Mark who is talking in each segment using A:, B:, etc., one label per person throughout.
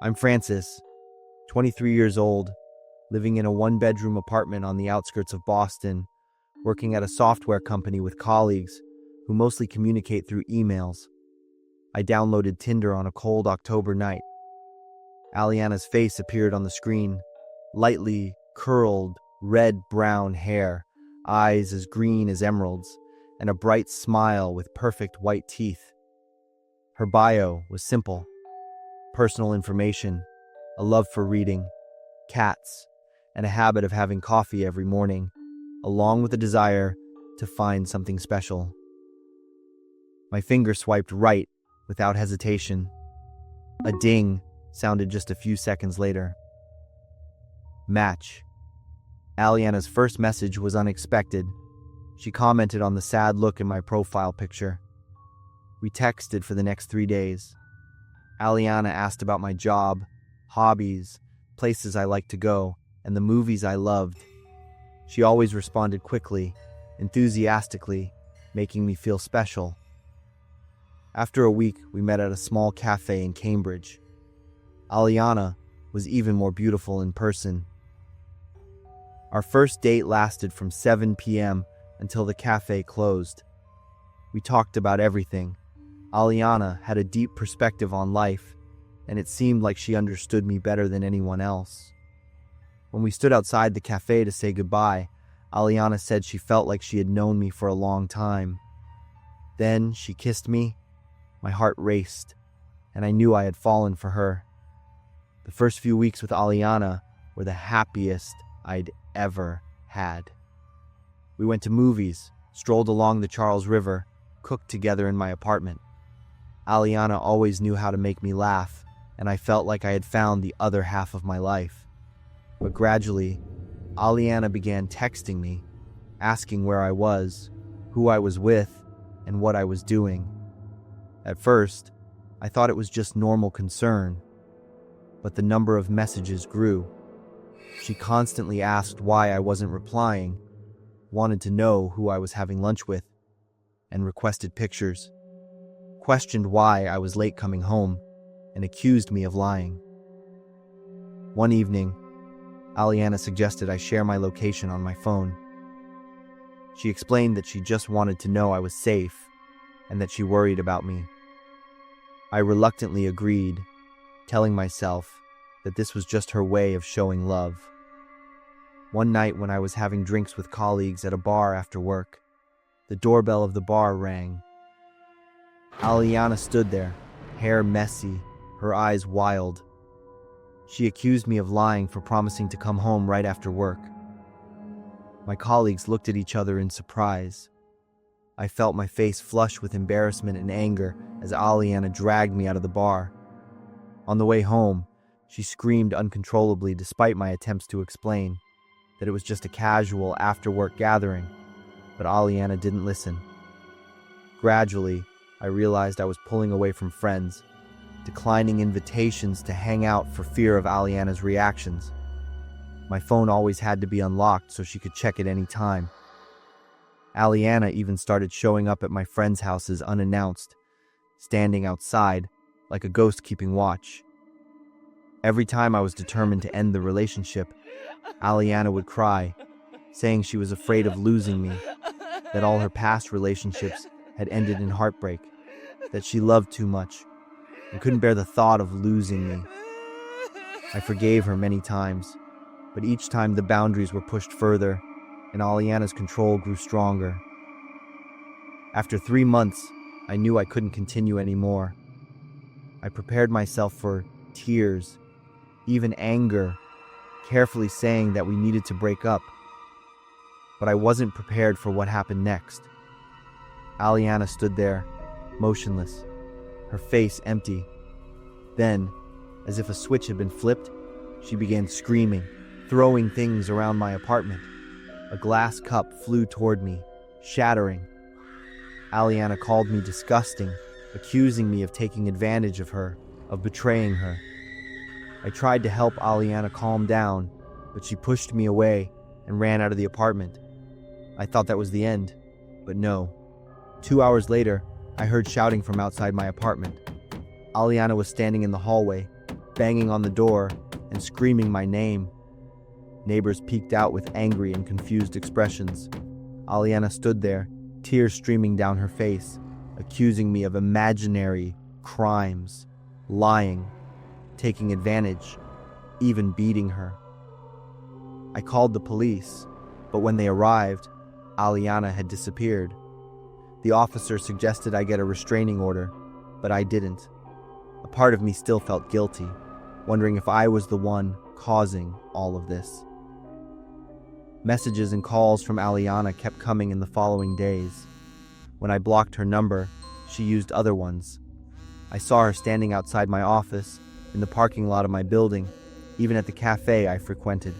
A: I'm Francis, 23 years old, living in a one-bedroom apartment on the outskirts of Boston, working at a software company with colleagues who mostly communicate through emails. I downloaded Tinder on a cold October night. Alianna's face appeared on the screen, lightly curled, red-brown hair, eyes as green as emeralds, and a bright smile with perfect white teeth. Her bio was simple: personal information, a love for reading, cats, and a habit of having coffee every morning, along with a desire to find something special. My finger swiped right without hesitation. A ding sounded just a few seconds later. Match. Alianna's first message was unexpected. She commented on the sad look in my profile picture. We texted for the next 3 days. Alianna asked about my job, hobbies, places I like to go, and the movies I loved. She always responded quickly, enthusiastically, making me feel special. After a week, we met at a small cafe in Cambridge. Alianna was even more beautiful in person. Our first date lasted from 7 p.m. until the cafe closed. We talked about everything. Alianna had a deep perspective on life, and it seemed like she understood me better than anyone else. When we stood outside the cafe to say goodbye, Alianna said she felt like she had known me for a long time. Then she kissed me. My heart raced, and I knew I had fallen for her. The first few weeks with Alianna were the happiest I'd ever had. We went to movies, strolled along the Charles River, cooked together in my apartment. Alianna always knew how to make me laugh, and I felt like I had found the other half of my life. But gradually, Alianna began texting me, asking where I was, who I was with, and what I was doing. At first, I thought it was just normal concern, but the number of messages grew. She constantly asked why I wasn't replying, wanted to know who I was having lunch with, and requested pictures, questioned why I was late coming home, and accused me of lying. One evening, Alianna suggested I share my location on my phone. She explained that she just wanted to know I was safe and that she worried about me. I reluctantly agreed, telling myself that this was just her way of showing love. One night when I was having drinks with colleagues at a bar after work, the doorbell of the bar rang. Alianna stood there, hair messy, her eyes wild. She accused me of lying for promising to come home right after work. My colleagues looked at each other in surprise. I felt my face flush with embarrassment and anger as Alianna dragged me out of the bar. On the way home, she screamed uncontrollably despite my attempts to explain that it was just a casual after-work gathering, but Alianna didn't listen. Gradually, I realized I was pulling away from friends, declining invitations to hang out for fear of Alianna's reactions. My phone always had to be unlocked so she could check at any time. Alianna even started showing up at my friends' houses unannounced, standing outside like a ghost keeping watch. Every time I was determined to end the relationship, Alianna would cry, saying she was afraid of losing me, that all her past relationships had ended in heartbreak, that she loved too much and couldn't bear the thought of losing me. I forgave her many times, but each time the boundaries were pushed further and Alianna's control grew stronger. After 3 months, I knew I couldn't continue anymore. I prepared myself for tears, even anger, carefully saying that we needed to break up. But I wasn't prepared for what happened next. Alianna stood there, motionless, her face empty. Then, as if a switch had been flipped, she began screaming, throwing things around my apartment. A glass cup flew toward me, shattering. Alianna called me disgusting, accusing me of taking advantage of her, of betraying her. I tried to help Alianna calm down, but she pushed me away and ran out of the apartment. I thought that was the end, but no. 2 hours later, I heard shouting from outside my apartment. Alianna was standing in the hallway, banging on the door and screaming my name. Neighbors peeked out with angry and confused expressions. Alianna stood there, tears streaming down her face, accusing me of imaginary crimes, lying, taking advantage, even beating her. I called the police, but when they arrived, Alianna had disappeared. The officer suggested I get a restraining order, but I didn't. A part of me still felt guilty, wondering if I was the one causing all of this. Messages and calls from Alianna kept coming in the following days. When I blocked her number, she used other ones. I saw her standing outside my office, in the parking lot of my building, even at the cafe I frequented.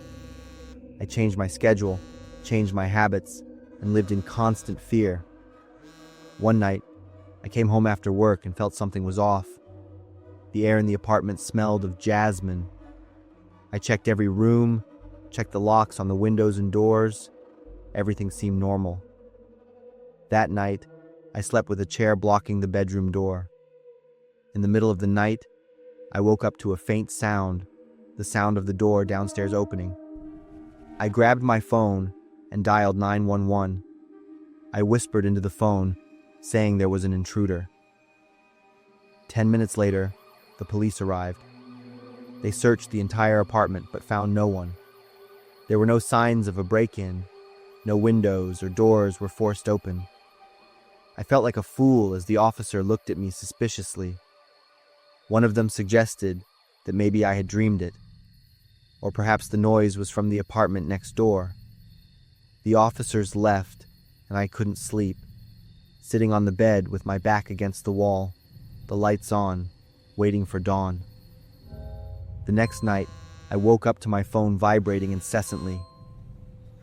A: I changed my schedule, changed my habits, and lived in constant fear. One night, I came home after work and felt something was off. The air in the apartment smelled of jasmine. I checked every room, checked the locks on the windows and doors. Everything seemed normal. That night, I slept with a chair blocking the bedroom door. In the middle of the night, I woke up to a faint sound, the sound of the door downstairs opening. I grabbed my phone and dialed 911. I whispered into the phone, saying there was an intruder. 10 minutes later, the police arrived. They searched the entire apartment but found no one. There were no signs of a break-in. No windows or doors were forced open. I felt like a fool as the officer looked at me suspiciously. One of them suggested that maybe I had dreamed it, or perhaps the noise was from the apartment next door. The officers left, and I couldn't sleep, sitting on the bed with my back against the wall, the lights on, waiting for dawn. The next night, I woke up to my phone vibrating incessantly.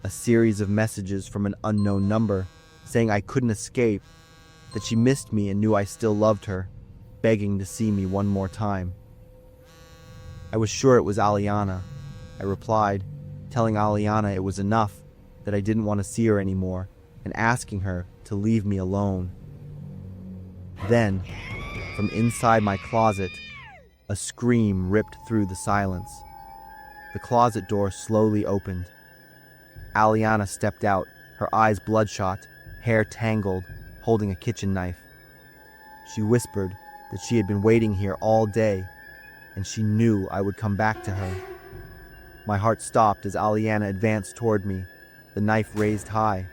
A: A series of messages from an unknown number saying I couldn't escape, that she missed me and knew I still loved her, begging to see me one more time. I was sure it was Alianna. I replied, telling Alianna it was enough, that I didn't want to see her anymore, and asking her to leave me alone. Then, from inside my closet, a scream ripped through the silence. The closet door slowly opened. Alianna stepped out, her eyes bloodshot, hair tangled, holding a kitchen knife. She whispered that she had been waiting here all day, and she knew I would come back to her. My heart stopped as Alianna advanced toward me, the knife raised high.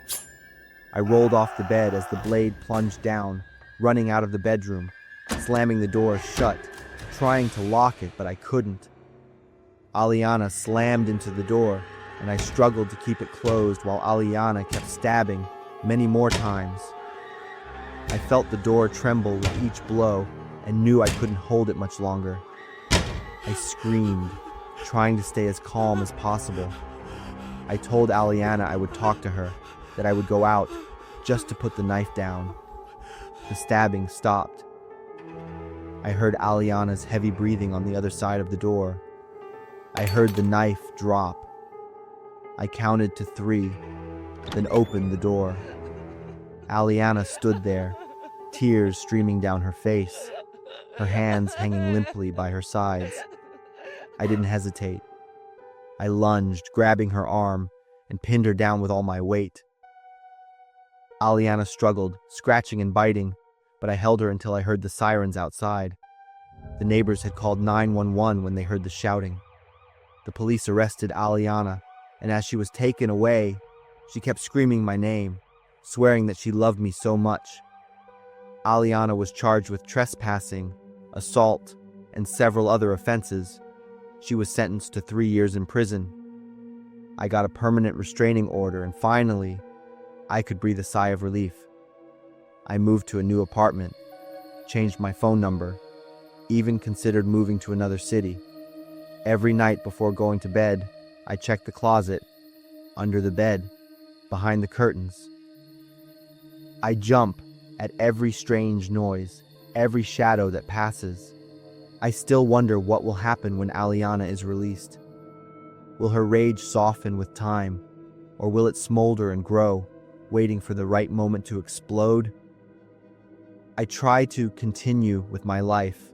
A: I rolled off the bed as the blade plunged down, running out of the bedroom, slamming the door shut, trying to lock it, but I couldn't. Alianna slammed into the door, and I struggled to keep it closed while Alianna kept stabbing many more times. I felt the door tremble with each blow and knew I couldn't hold it much longer. I screamed, trying to stay as calm as possible. I told Alianna I would talk to her, that I would go out just to put the knife down. The stabbing stopped. I heard Alianna's heavy breathing on the other side of the door. I heard the knife drop. I counted to 3, then opened the door. Alianna stood there, tears streaming down her face, her hands hanging limply by her sides. I didn't hesitate. I lunged, grabbing her arm, and pinned her down with all my weight. Alianna struggled, scratching and biting, but I held her until I heard the sirens outside. The neighbors had called 911 when they heard the shouting. The police arrested Alianna, and as she was taken away, she kept screaming my name, swearing that she loved me so much. Alianna was charged with trespassing, assault, and several other offenses. She was sentenced to 3 years in prison. I got a permanent restraining order, and finally, I could breathe a sigh of relief. I moved to a new apartment, changed my phone number, even considered moving to another city. Every night before going to bed, I checked the closet, under the bed, behind the curtains. I jump at every strange noise, every shadow that passes. I still wonder what will happen when Alianna is released. Will her rage soften with time, or will it smolder and grow, waiting for the right moment to explode? I try to continue with my life,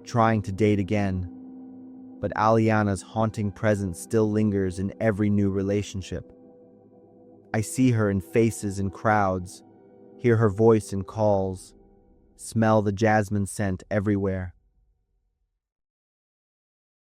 A: trying to date again, but Alianna's haunting presence still lingers in every new relationship. I see her in faces in crowds, hear her voice in calls, smell the jasmine scent everywhere.